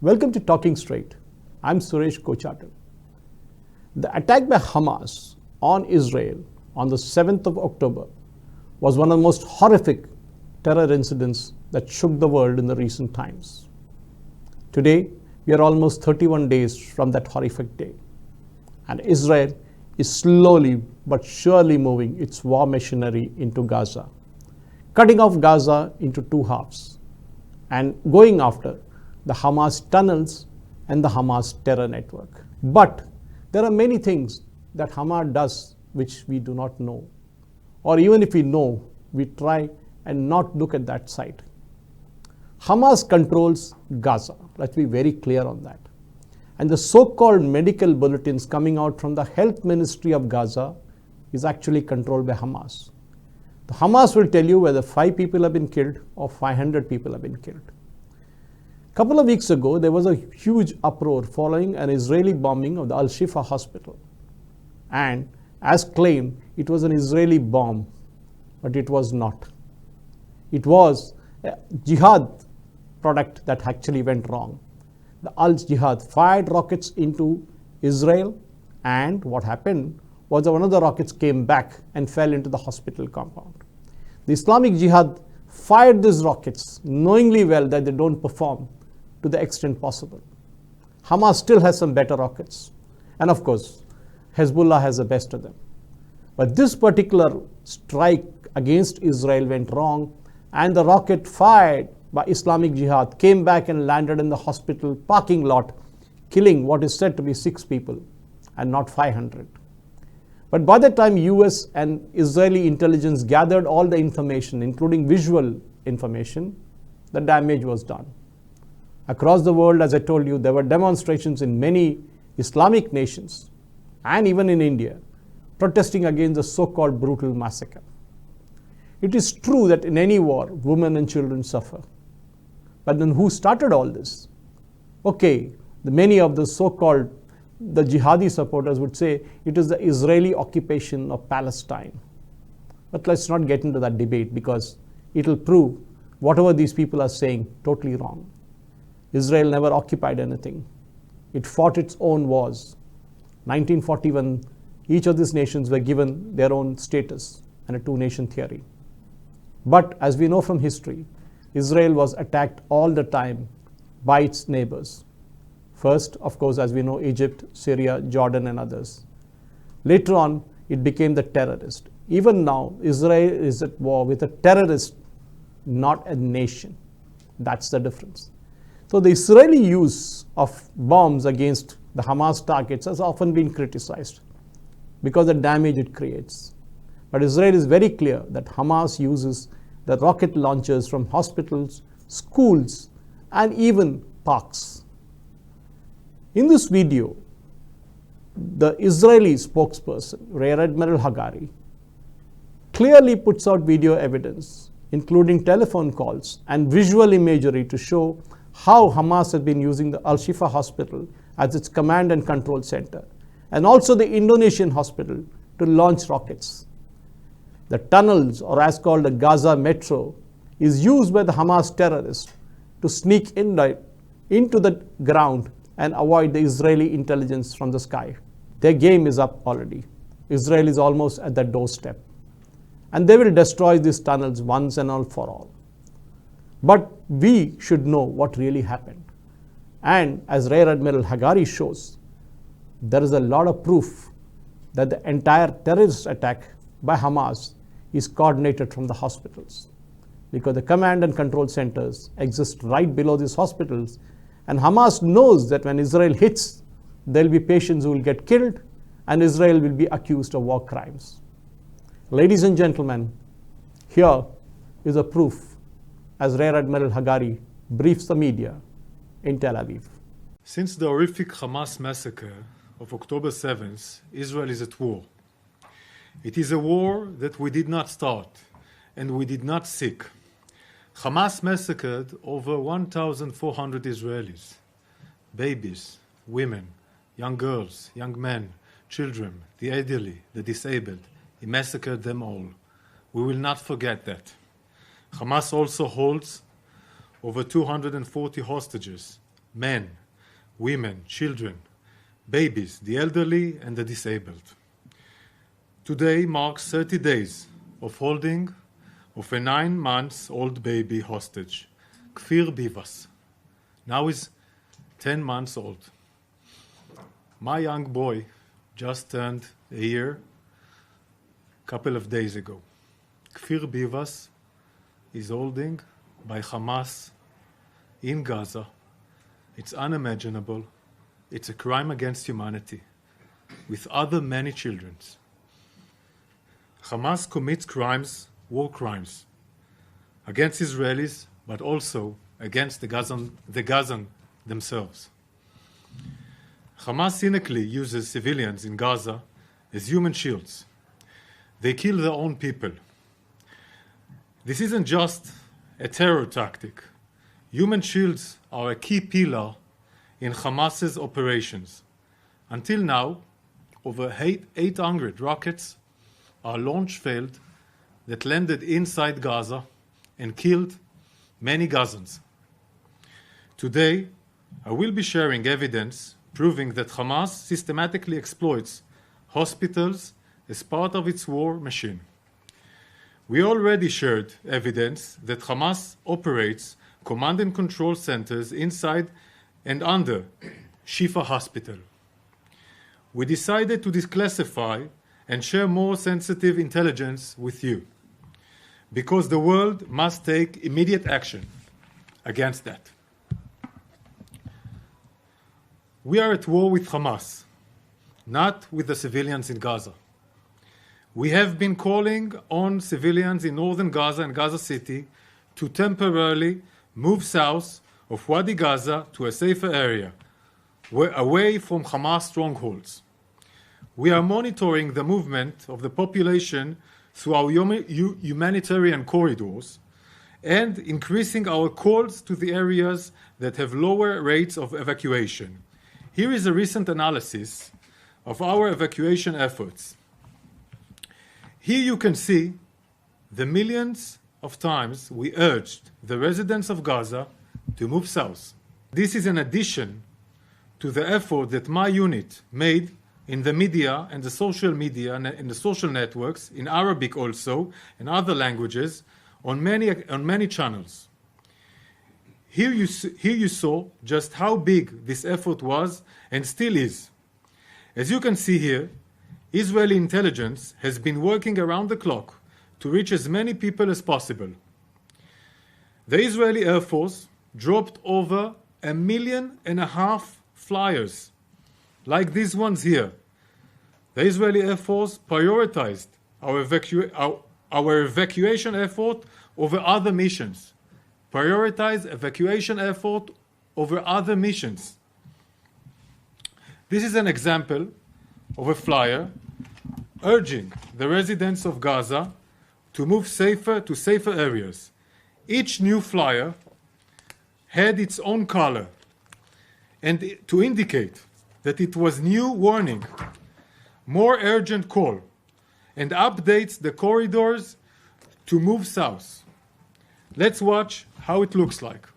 Welcome to Talking Straight. I'm Suresh Kochattil. The attack by Hamas on Israel on the 7th of October was one of the most horrific terror incidents that shook the world in the recent times. Today, we are almost 31 days from that horrific day, and Israel is slowly but surely moving its war machinery into Gaza, cutting off Gaza into two halves and going after the Hamas tunnels and the Hamas terror network. But there are many things that Hamas does which we do not know, or even if we know, we try and not look at that side. Hamas controls Gaza. Let's be very clear on that. And the so-called medical bulletins coming out from the health ministry of Gaza is actually controlled by Hamas. The Hamas will tell you whether 5 people have been killed or 500 people have been killed. A couple of weeks ago, there was a huge uproar following an Israeli bombing of the Al-Shifa hospital. And as claimed, it was an Israeli bomb, but it was not. It was a jihad product that actually went wrong. The Al-Jihad fired rockets into Israel, and what happened was that one of the rockets came back and fell into the hospital compound. The Islamic Jihad fired these rockets knowingly well that they don't perform to the extent possible. Hamas still has some better rockets, and of course, Hezbollah has the best of them. But this particular strike against Israel went wrong, and the rocket fired by Islamic Jihad came back and landed in the hospital parking lot, killing what is said to be 6 people and not 500. But by the time US and Israeli intelligence gathered all the information, including visual information, the damage was done. Across the world, as I told you, there were demonstrations in many Islamic nations and even in India, protesting against the so-called brutal massacre. It is true that in any war, women and children suffer. But then who started all this? Okay, many of the so-called the jihadi supporters would say it is the Israeli occupation of Palestine. But let's not get into that debate because it will prove whatever these people are saying totally wrong. Israel never occupied anything. It fought its own wars. 1941, each of these nations were given their own status and a two-nation theory. But as we know from history, Israel was attacked all the time by its neighbors. First, of course, as we know, Egypt, Syria, Jordan, and others. Later on, it became the terrorist. Even now, Israel is at war with a terrorist, not a nation. That's the difference. So the Israeli use of bombs against the Hamas targets has often been criticized because of the damage it creates. But Israel is very clear that Hamas uses the rocket launchers from hospitals, schools, and even parks. In this video, the Israeli spokesperson, Rear Admiral Hagari, clearly puts out video evidence, including telephone calls and visual imagery to show how Hamas has been using the Al-Shifa hospital as its command and control center, and also the Indonesian hospital to launch rockets. The tunnels, or as called the Gaza Metro, is used by the Hamas terrorists to sneak into the ground and avoid the Israeli intelligence from the sky. Their game is up already. Israel is almost at the doorstep. And they will destroy these tunnels once and all for all. But we should know what really happened. And as Rear Admiral Hagari shows, there is a lot of proof that the entire terrorist attack by Hamas is coordinated from the hospitals, because the command and control centers exist right below these hospitals, and Hamas knows that when Israel hits, there will be patients who will get killed, and Israel will be accused of war crimes. Ladies and gentlemen, here is a proof as Rear Admiral Hagari briefs the media in Tel Aviv. Since the horrific Hamas massacre of October 7th, Israel is at war. It is a war that we did not start and we did not seek. Hamas massacred over 1,400 Israelis, babies, women, young girls, young men, children, the elderly, the disabled. He massacred them all. We will not forget that. Hamas also holds over 240 hostages, men, women, children, babies, the elderly, and the disabled. Today marks 30 days of holding of a 9-month-old baby hostage, Kfir Bivas. Now he's 10 months old. My young boy just turned a year a couple of days ago. Kfir Bivas is holding by Hamas in Gaza. It's unimaginable. It's a crime against humanity with other many children. Hamas commits crimes, war crimes, against Israelis, but also against the Gazan themselves. Hamas cynically uses civilians in Gaza as human shields. They kill their own people. This isn't just a terror tactic. Human shields are a key pillar in Hamas's operations. Until now, over 800 rockets are launch failed that landed inside Gaza and killed many Gazans. Today, I will be sharing evidence proving that Hamas systematically exploits hospitals as part of its war machine. We already shared evidence that Hamas operates command and control centers inside and under Shifa Hospital. We decided to declassify and share more sensitive intelligence with you, because the world must take immediate action against that. We are at war with Hamas, not with the civilians in Gaza. We have been calling on civilians in northern Gaza and Gaza City to temporarily move south of Wadi Gaza to a safer area, away from Hamas strongholds. We are monitoring the movement of the population through our humanitarian corridors and increasing our calls to the areas that have lower rates of evacuation. Here is a recent analysis of our evacuation efforts. Here you can see the millions of times we urged the residents of Gaza to move south. This is in addition to the effort that my unit made in the media and the social media and in the social networks, in Arabic also, and other languages, on many channels. Here you saw just how big this effort was and still is. As you can see here, Israeli intelligence has been working around the clock to reach as many people as possible. The Israeli Air Force dropped over 1.5 million flyers, like these ones here. The Israeli Air Force prioritized our evacuation effort over other missions. Prioritize evacuation effort over other missions. This is an example of a flyer urging the residents of Gaza to move to safer areas. Each new flyer had its own color, and to indicate that it was new warning, more urgent call, and updates the corridors to move south. Let's watch how it looks like.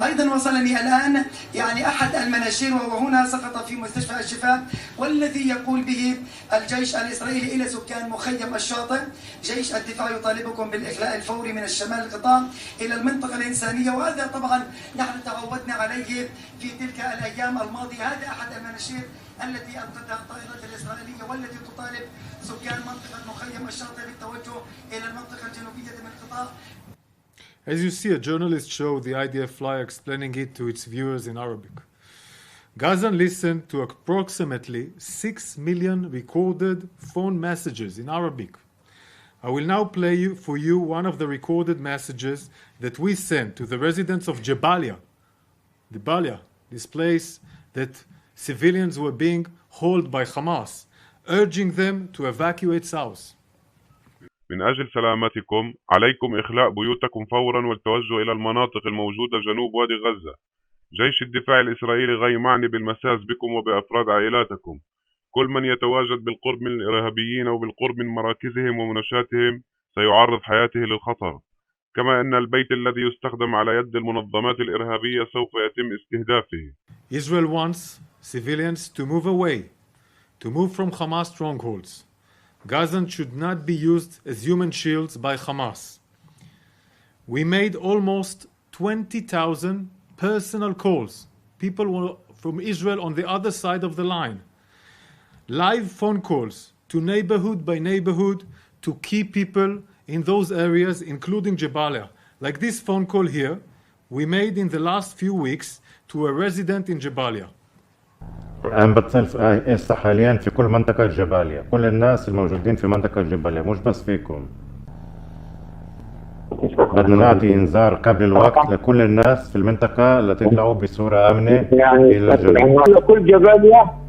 أيضا وصلني الآن أحد المناشير وهو هنا سقط في مستشفى الشفاء، والذي يقول به الجيش الإسرائيلي إلى سكان مخيم الشاطئ: جيش الدفاع يطالبكم بالإخلاء الفوري من الشمال القطاع إلى المنطقة الإنسانية. وهذا طبعا نحن تعودنا عليه في تلك الأيام الماضية. هذا أحد المناشير التي ألقتها الطائرات الإسرائيلية والتي تطالب سكان منطقة مخيم الشاطئ بالتوجه إلى المنطقة الجنوبية من القطاع. As you see, a journalist showed the IDF flyer explaining it to its viewers in Arabic. Gazan listened to approximately 6 million recorded phone messages in Arabic. I will now play for you one of the recorded messages that we sent to the residents of Jabalia, this place that civilians were being held by Hamas, urging them to evacuate south. من أجل سلامتكم عليكم إخلاء بيوتكم فورا والتوجه إلى المناطق الموجودة جنوب وادي غزة. جيش الدفاع الإسرائيلي غير معني بالمساس بكم وبأفراد عائلاتكم. كل من يتواجد بالقرب من الإرهابيين أو بالقرب من مراكزهم ومنشاتهم سيعرض حياته للخطر. كما أن البيت الذي يستخدم على يد المنظمات الإرهابية سوف يتم استهدافه. Israel wants civilians to move away, to move from Hamas strongholds. Gazans should not be used as human shields by Hamas. We made almost 20,000 personal calls. People were from Israel on the other side of the line. Live phone calls to neighborhood by neighborhood to keep people in those areas, including Jabalia. Like this phone call here, we made in the last few weeks to a resident in Jabalia. عم بتصير حاليا في كل منطقة جباليا، كل الناس الموجودين في منطقة جباليا مش بس فيكم. بدنا نعطي انذار قبل الوقت لكل الناس في المنطقة لتطلعوا بصورة آمنة إلى الجنوب. لكل جباليا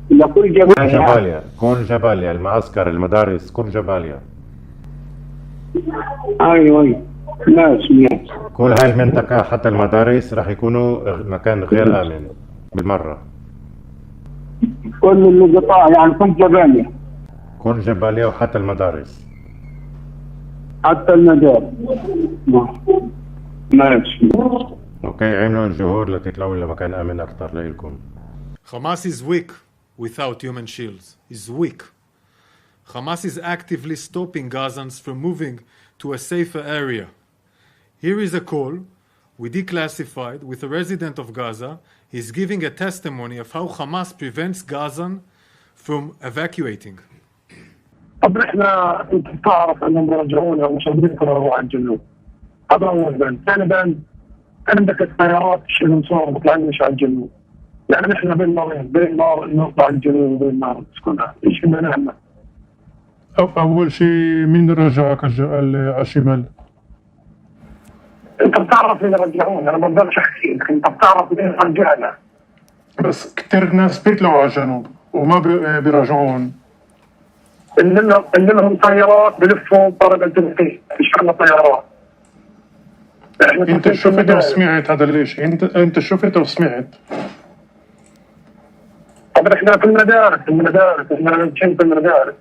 كل جباليا المعسكر المدارس كل جباليا. ايوه ناس كل هاي المنطقة حتى المدارس راح يكونوا مكان غير آمن بالمرة. كل القطاع يعني كل جباليا وحتى المدارس. حتى المدارس. ماشي. اوكي عملوا الجهود لتطلعوا لمكان آمن أكثر لإلكم. Hamas is weak without human shields. Is weak. Hamas is actively stopping Gazans from moving to a safer area. Here is a call we declassified with a resident of Gaza. He's giving a testimony of how Hamas prevents Gazan from evacuating. طب احنا انت تعرف انهم بيرجعونا ومصدرين يروحوا على الجنوب. هذا اول بند، ثاني بند عندك الطيارات اللي صاروا بتطلعش على الجنوب. يعني نحن بين نارين، بين نار نطلع على الجنوب وبين نار نسكنها، ايش بدنا نعمل؟ أول شيء مين رجعك على الشمال؟ أنت بتعرف مين رجعونا، أنا ما بقدرش أحكي لك، أنت بتعرف مين رجعنا. بس كتير ناس بيطلعوا على الجنوب وما بيرجعون. اللي لهم طيارات بلفوا طرق التنقية، مش عندنا طيارات. أنت شفت وسمعت هذا الشيء، أنت شفت وسمعت. طب إحنا في المدارس، إحنا عايشين في المدارس.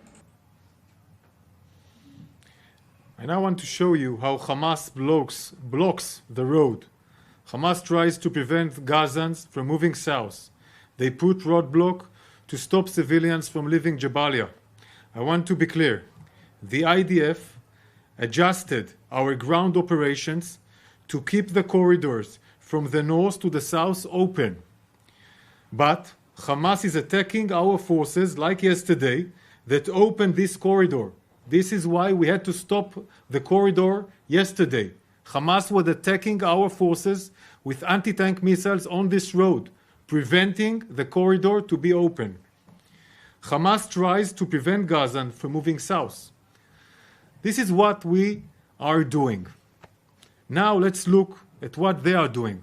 And I want to show you how Hamas blocks the road. Hamas tries to prevent Gazans from moving south. They put roadblock to stop civilians from leaving Jabalia. I want to be clear. The IDF adjusted our ground operations to keep the corridors from the north to the south open. But Hamas is attacking our forces like yesterday that opened this corridor. This is why we had to stop the corridor yesterday. Hamas was attacking our forces with anti-tank missiles on this road, preventing the corridor to be open. Hamas tries to prevent Gaza from moving south. This is what we are doing. Now let's look at what they are doing.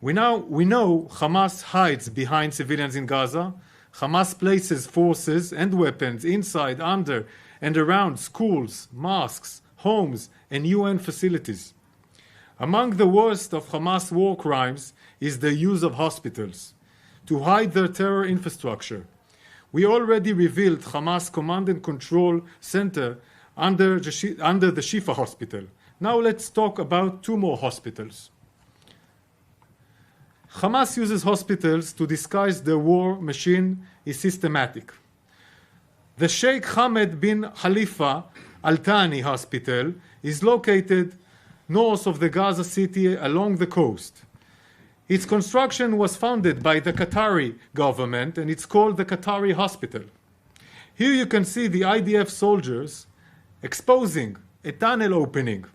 We know Hamas hides behind civilians in Gaza. Hamas places forces and weapons inside, under, and around schools, mosques, homes, and UN facilities. Among the worst of Hamas war crimes is the use of hospitals to hide their terror infrastructure. We already revealed Hamas Command and Control Center under the Shifa Hospital. Now let's talk about two more hospitals. Hamas uses hospitals to disguise their war machine is systematic. The Sheikh Hamad bin Khalifa Al Thani Hospital is located north of the Gaza city along the coast. Its construction was funded by the Qatari government and it's called the Qatari Hospital. Here you can see the IDF soldiers exposing a tunnel opening.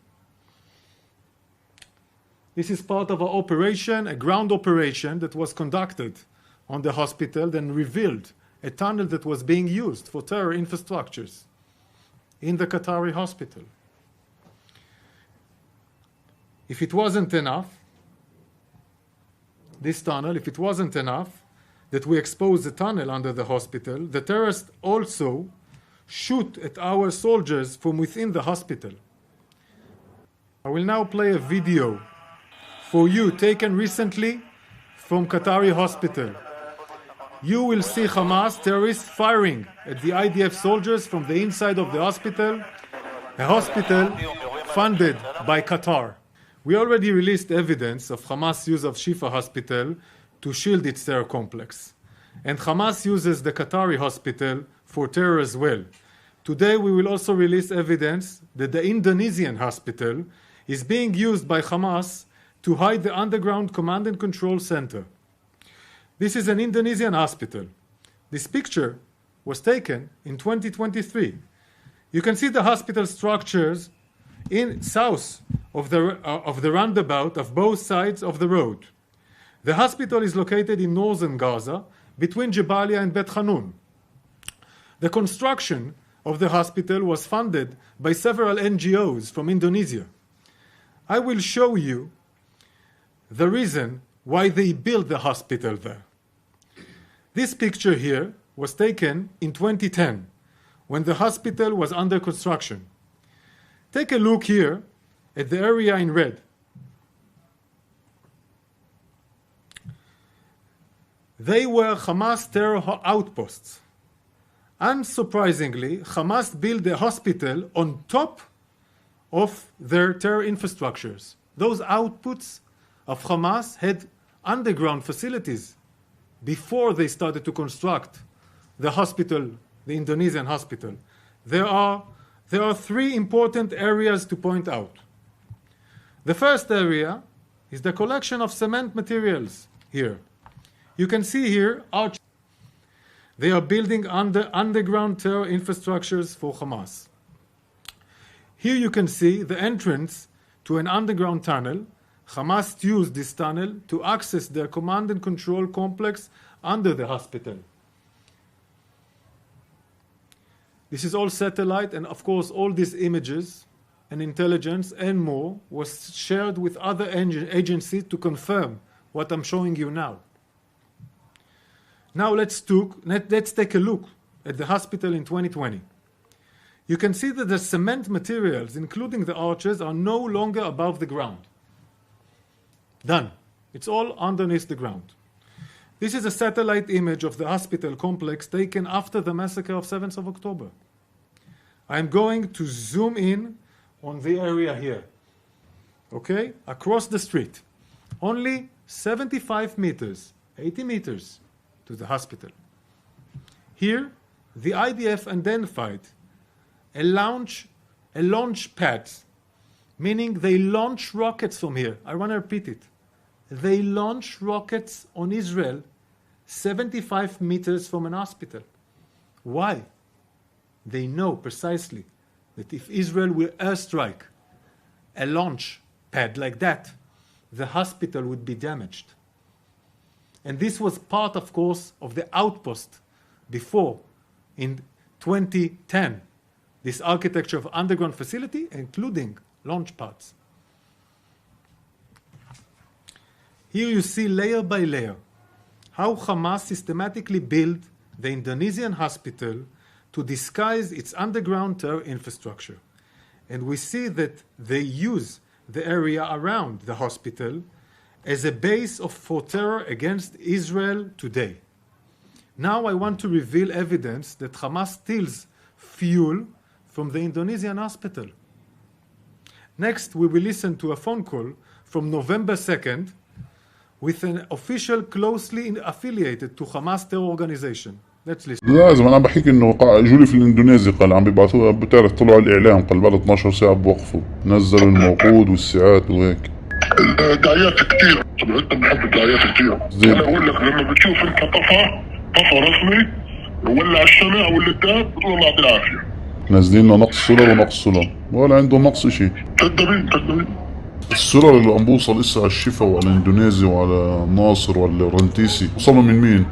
This is part of a ground operation that was conducted on the hospital and revealed a tunnel that was being used for terror infrastructures in the Qatari hospital. If it wasn't enough, this tunnel, if it wasn't enough that we expose the tunnel under the hospital, the terrorists also shoot at our soldiers from within the hospital. I will now play a video for you taken recently from Qatari hospital. You will see Hamas terrorists firing at the IDF soldiers from the inside of the hospital, a hospital funded by Qatar. We already released evidence of Hamas' use of Shifa hospital to shield its terror complex. And Hamas uses the Qatari hospital for terror as well. Today we will also release evidence that the Indonesian hospital is being used by Hamas to hide the underground command and control center. This is an Indonesian hospital. This picture was taken in 2023. You can see the hospital structures in south of the roundabout of both sides of the road. The hospital is located in northern Gaza, between Jabalia and Bet Hanun. The construction of the hospital was funded by several NGOs from Indonesia. I will show you the reason why they built the hospital there. This picture here was taken in 2010, when the hospital was under construction. Take a look here at the area in red. They were Hamas terror outposts. Unsurprisingly, Hamas built the hospital on top of their terror infrastructures. Those outputs of Hamas had underground facilities before they started to construct the hospital, the Indonesian hospital. There are three important areas to point out. The first area is the collection of cement materials here. You can see here arches. They are building underground terror infrastructures for Hamas. Here you can see the entrance to an underground tunnel. Hamas used this tunnel to access their command and control complex under the hospital. This is all satellite, and of course all these images and intelligence and more was shared with other agencies to confirm what I'm showing you now. Now let's take a look at the hospital in 2020. You can see that the cement materials, including the arches, are no longer above the ground. Done. It's all underneath the ground. This is a satellite image of the hospital complex taken after the massacre of 7th of October. I'm going to zoom in on the area here. Okay? Across the street. Only 75 meters, 80 meters to the hospital. Here, the IDF identified a launch pad, meaning they launch rockets from here. I want to repeat it. They launch rockets on Israel 75 meters from an hospital. Why? They know precisely that if Israel will airstrike a launch pad like that, the hospital would be damaged. And this was part, of course, of the outpost before, in 2010, this architecture of underground facility, including launch pads. Here you see layer by layer how Hamas systematically built the Indonesian hospital to disguise its underground terror infrastructure. And we see that they use the area around the hospital as a base for terror against Israel today. Now I want to reveal evidence that Hamas steals fuel from the Indonesian hospital. Next, we will listen to a phone call from November 2nd with an official closely affiliated to Hamas terror organization. Let's listen. لازم انا بحكي انه جولي في الاندونيسي قال عم بيبعثوها، بتعرف طلعوا الاعلام قال بعد 12 ساعه بوقفوا، نزلوا الموقود والساعات وهيك. الدعايات كتير، طبعا انت بحب الدعايات كتير. انا بقول لك لما بتشوف انت طفى رسمي ولع الشمع واللتات بتقول الله يعطيه العافيه. نازلين لنا نقص سولر ونقص سولر، ولا عندهم نقص شيء. كذابين. السولر اللي عم بوصل لسه على الشفا وعلى الاندونيسي وعلى ناصر وعلى الرنتيسي وصلوا من مين؟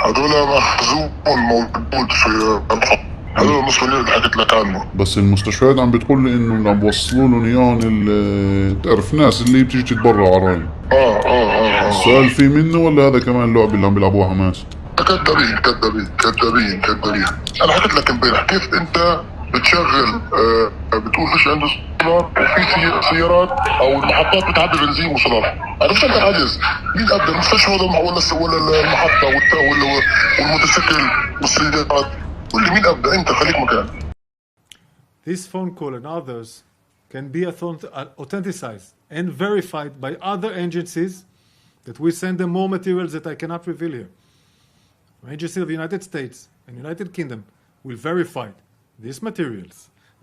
هذول مخزون موجود في الخط، هذول المصريين اللي حكيت لك عنه. بس المستشفيات عم بتقول لي انه عم بوصلوا لهم اياهم تعرف ناس اللي بتيجي تتبرع عرايم. السؤال في منه ولا هذا كمان لعبة اللي عم بيلعبوها حماس؟ كذابين كذابين كذابين كذابين. انا حكيت لك امبارح كيف انت بتشغل بتقول فيش عنده سولار وفي سيارات او المحطات بتعبي بنزين وسولار. انا مش عاجز. مين قدر المستشفى ولا المحطه والموتوسيكل والسيارات واللي مين ابدا؟ انت خليك مكان. This phone call and others can be authenticized and verified by other agencies that we send them more materials that I cannot reveal here. Agency of the United States and United Kingdom will verify these materials.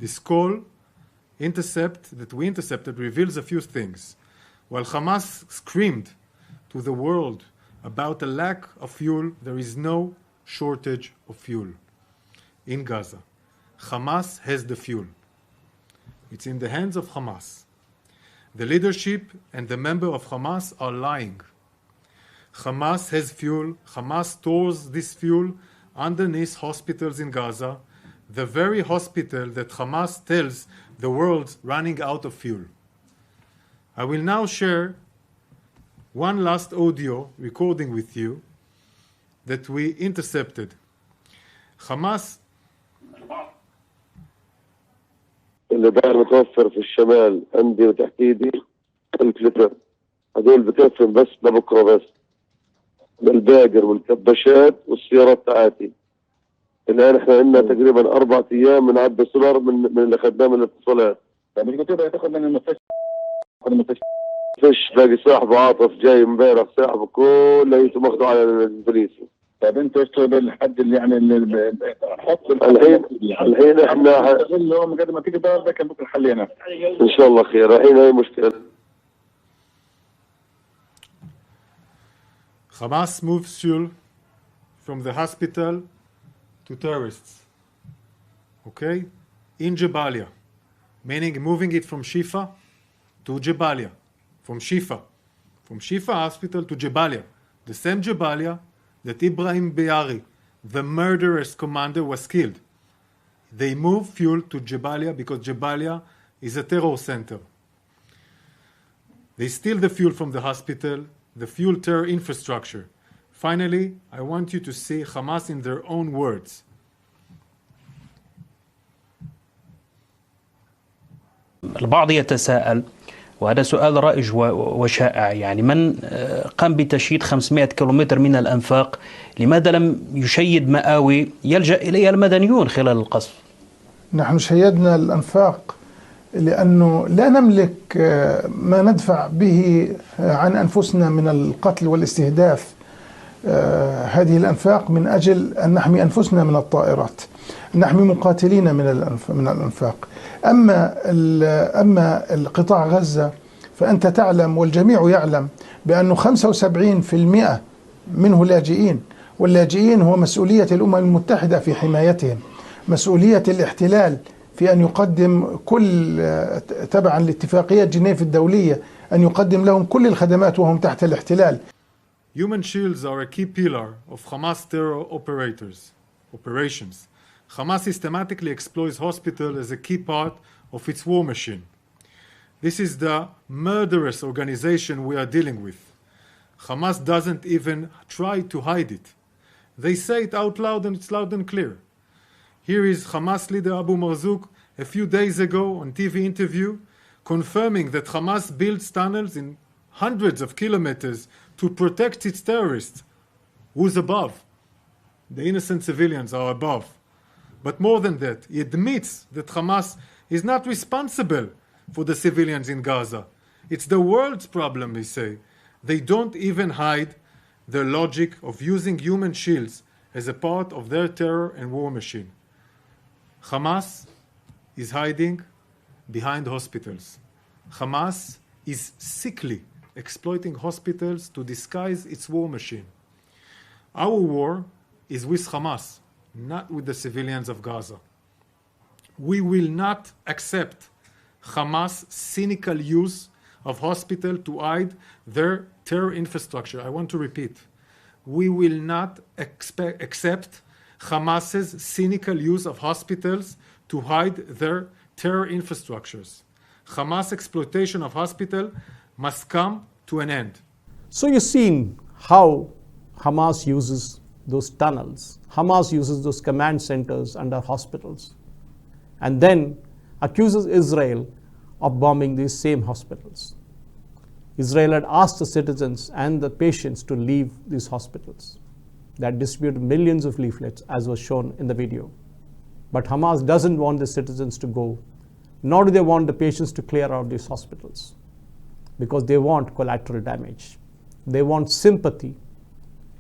This call that we intercepted reveals a few things. While Hamas screamed to the world about a lack of fuel, there is no shortage of fuel in Gaza. Hamas has the fuel. It's in the hands of Hamas. The leadership and the member of Hamas are lying. Hamas has fuel. Hamas stores this fuel underneath hospitals in Gaza, the very hospital that Hamas tells the world's running out of fuel. I will now share one last audio recording with you that we intercepted. Hamas اللي داير متوفر في الشمال عندي وتحت ايدي 1000 لتر. هدول بكفهم بس لبكره بس بالباقر والكباشات والسيارات تاعتي. الان احنا عندنا تقريبا 4 ايام بنعبي سولار من اللي اخذناه من الاتصالات. طيب انت تقدر تاخذ من المستشفى فيش باقي صاحبه عاطف جاي امبارح صاحبه كله ماخذه على البوليس. طيب انت اشتغل بالحد اللي يعني اللي حط الحين احنا اللهم قد ما تقدر ده كان بكره حلينا ان شاء الله خير. الحين هي مشكله. Hamas moves fuel from the hospital to terrorists. Okay? In Jabalia. Meaning moving it from Shifa to Jabalia. From Shifa Hospital to Jabalia. The same Jabalia that Ibrahim Biari, the murderous commander, was killed. They move fuel to Jabalia because Jabalia is a terror center. They steal the fuel from the hospital, the fuel terror infrastructure. Finally, I want you to see Hamas in their own words. البعض يتساءل، وهذا سؤال رائج وشائع، يعني من قام بتشييد 500 كيلومتر من الأنفاق لماذا لم يشيد مآوي يلجأ إليها المدنيون خلال القصف؟ نحن شيدنا الأنفاق لأنه لا نملك ما ندفع به عن أنفسنا من القتل والاستهداف. هذه الأنفاق من أجل أن نحمي أنفسنا من الطائرات، نحمي مقاتلين من الأنفاق. أما القطاع غزة فأنت تعلم والجميع يعلم بأنه 75% منه لاجئين، واللاجئين هو مسؤولية الأمم المتحدة في حمايتهم، مسؤولية الاحتلال في أن يقدم تبعا لاتفاقية جنيف الدولية أن يقدم لهم كل الخدمات وهم تحت الاحتلال. Human shields are a key pillar of Hamas terror operations. Hamas systematically exploits hospitals as a key part of its war machine. This is the murderous organization we are dealing with. Hamas doesn't even try to hide it. They say it out loud and it's loud and clear. Here is Hamas leader Abu Marzouk a few days ago on TV interview confirming that Hamas builds tunnels in hundreds of kilometers to protect its terrorists. Who's above? The innocent civilians are above. But more than that, he admits that Hamas is not responsible for the civilians in Gaza. It's the world's problem, he say. They don't even hide their logic of using human shields as a part of their terror and war machine. Hamas is hiding behind hospitals. Hamas is sickly exploiting hospitals to disguise its war machine. Our war is with Hamas, not with the civilians of Gaza. We will not accept Hamas' cynical use of hospital to hide their terror infrastructure. I want to repeat. We will not accept Hamas's cynical use of hospitals to hide their terror infrastructures. Hamas exploitation of hospital must come to an end. So you've seen how Hamas uses those tunnels. Hamas uses those command centers under hospitals and then accuses Israel of bombing these same hospitals. Israel had asked the citizens and the patients to leave these hospitals. They had distributed millions of leaflets, as was shown in the video. But Hamas doesn't want the citizens to go, nor do they want the patients to clear out these hospitals, because they want collateral damage. They want sympathy,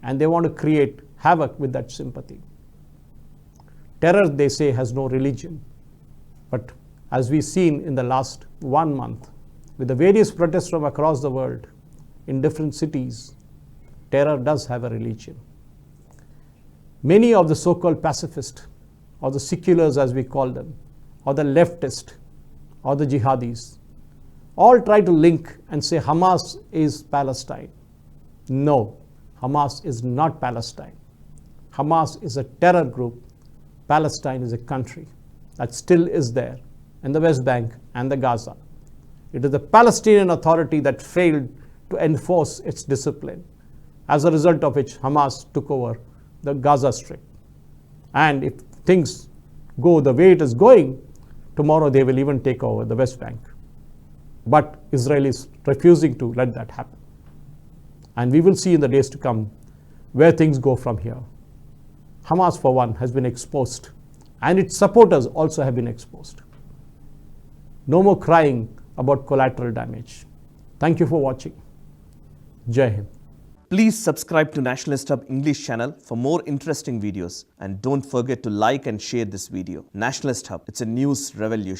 and they want to create havoc with that sympathy. Terror, they say, has no religion. But as we've seen in the last 1 month, with the various protests from across the world in different cities, terror does have a religion. Many of the so-called pacifists, or the seculars as we call them, or the leftists, or the jihadis, all try to link and say Hamas is Palestine. No, Hamas is not Palestine. Hamas is a terror group. Palestine is a country that still is there in the West Bank and the Gaza. It is the Palestinian Authority that failed to enforce its discipline, as a result of which Hamas took over the Gaza Strip. And if things go the way it is going, tomorrow they will even take over the West Bank. But Israel is refusing to let that happen. And we will see in the days to come where things go from here. Hamas, for one, has been exposed, and its supporters also have been exposed. No more crying about collateral damage. Thank you for watching. Jai Hind. Please subscribe to Nationalist Hub English channel for more interesting videos, and don't forget to like and share this video. Nationalist Hub, it's a news revolution.